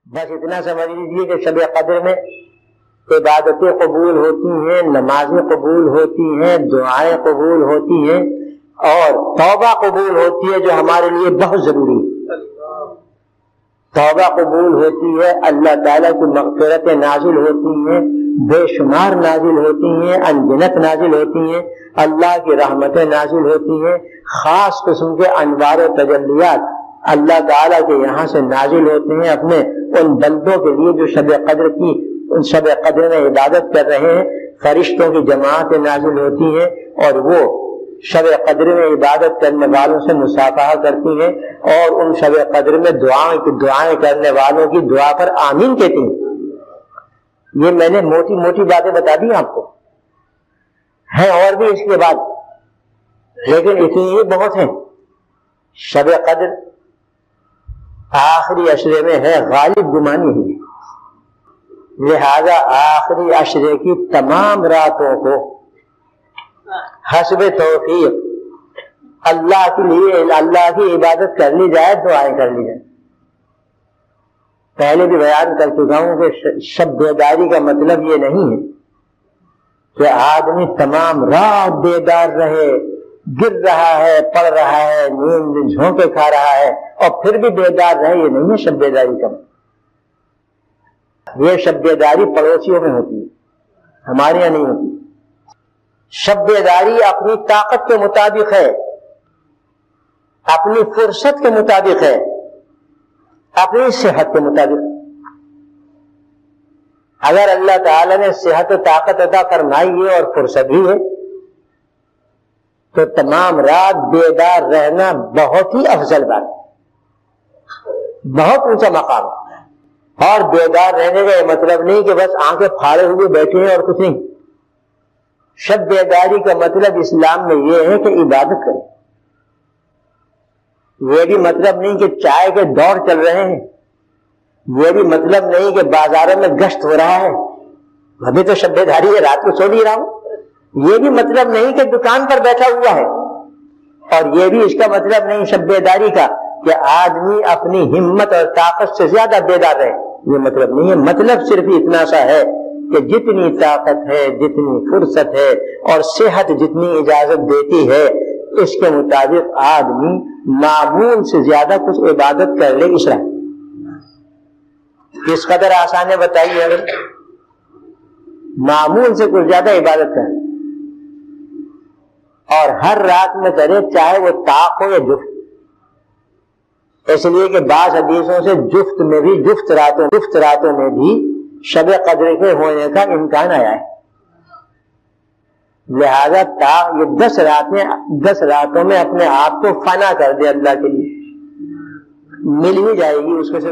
بس اتنا سمجھ لیجیے کہ شب قدر میں عبادتیں قبول ہوتی ہیں، نمازیں قبول ہوتی ہیں، دعائیں قبول ہوتی ہیں، اور توبہ قبول ہوتی ہے جو ہمارے لیے بہت ضروری ہے۔ توبہ قبول ہوتی ہے، اللہ تعالیٰ کی مغفرتیں نازل ہوتی ہیں، بے شمار نازل ہوتی ہیں، انگنت نازل ہوتی ہیں، اللہ کی رحمتیں نازل ہوتی ہیں، خاص قسم کے انوار و تجلیات اللہ تعالیٰ کے یہاں سے نازل ہوتے ہیں اپنے ان بندوں کے لیے جو شب قدر کی ان شب قدر میں عبادت کر رہے ہیں۔ فرشتوں کی جماعتیں نازل ہوتی ہیں اور وہ شب قدر میں عبادت کرنے والوں سے مصافحہ کرتی ہیں، اور ان شب قدر میں دعائیں کرنے والوں کی دعا پر آمین کہتی ہیں۔ یہ میں نے موٹی موٹی باتیں بتا دی آپ کو، ہیں اور بھی اس کے بعد، لیکن اتنی ہی بہت ہیں۔ شب قدر آخری عشرے میں ہے، غالب گمانی ہے، لہذا آخری عشرے کی تمام راتوں کو حسب توفیق اللہ کے لیے اللہ کی عبادت کر لی جائے، دعائیں کر لی جائیں۔ پہلے بھی بیان کر چکا ہوں کہ شب بیداری کا مطلب یہ نہیں ہے کہ آدمی تمام رات بیدار رہے، گر رہا ہے، پڑھ رہا ہے، نیند جھونکے کھا رہا ہے اور پھر بھی بیدار رہے، یہ نہیں ہے شب بیداری کا مطلب۔ یہ شب بیداری پڑوسیوں میں ہوتی ہے، ہمارے یہاں نہیں ہوتی۔ شب بیداری اپنی طاقت کے مطابق ہے، اپنی فرصت کے مطابق ہے، اپنی صحت کے مطابق۔ اگر اللہ تعالی نے صحت و طاقت عطا فرمائی ہے اور فرصت بھی ہے تو تمام رات بیدار رہنا بہت ہی افضل بات ہے، بہت اونچا مقام ہے۔ اور بیدار رہنے کا یہ مطلب نہیں کہ بس آنکھیں پھاڑے ہوئے بیٹھے ہیں اور کچھ نہیں۔ شب بیداری کا مطلب اسلام میں یہ ہے کہ عبادت کریں۔ یہ بھی مطلب نہیں کہ چائے کے دور چل رہے ہیں، یہ بھی مطلب نہیں کہ بازاروں میں گشت ہو رہا ہے، ابھی تو شب بیداری ہے، رات کو سو نہیں رہا ہوں۔ یہ بھی مطلب نہیں کہ دکان پر بیٹھا ہوا ہے، اور یہ بھی اس کا مطلب نہیں شب بیداری کا کہ آدمی اپنی ہمت اور طاقت سے زیادہ بیدار رہے، یہ مطلب نہیں ہے۔ مطلب صرف اتنا سا ہے کہ جتنی طاقت ہے، جتنی فرصت ہے اور صحت جتنی اجازت دیتی ہے، اس کے مطابق آدمی معمول سے زیادہ کچھ عبادت کر لے۔ اس طرح کس قدر آسان ہے بتائیے، اگر معمول سے کچھ زیادہ عبادت کرے اور ہر رات میں کرے، چاہے وہ طاق ہو یا جفت۔ اس لیے کہ بعض حدیثوں سے جفت راتوں میں بھی شب قدر کے ہونے کا امکان آیا ہے، لہذا یہ 10 راتوں میں اپنے آپ کو فنا کر دے اللہ کے لیے، مل ہی جائے گی اس کو سے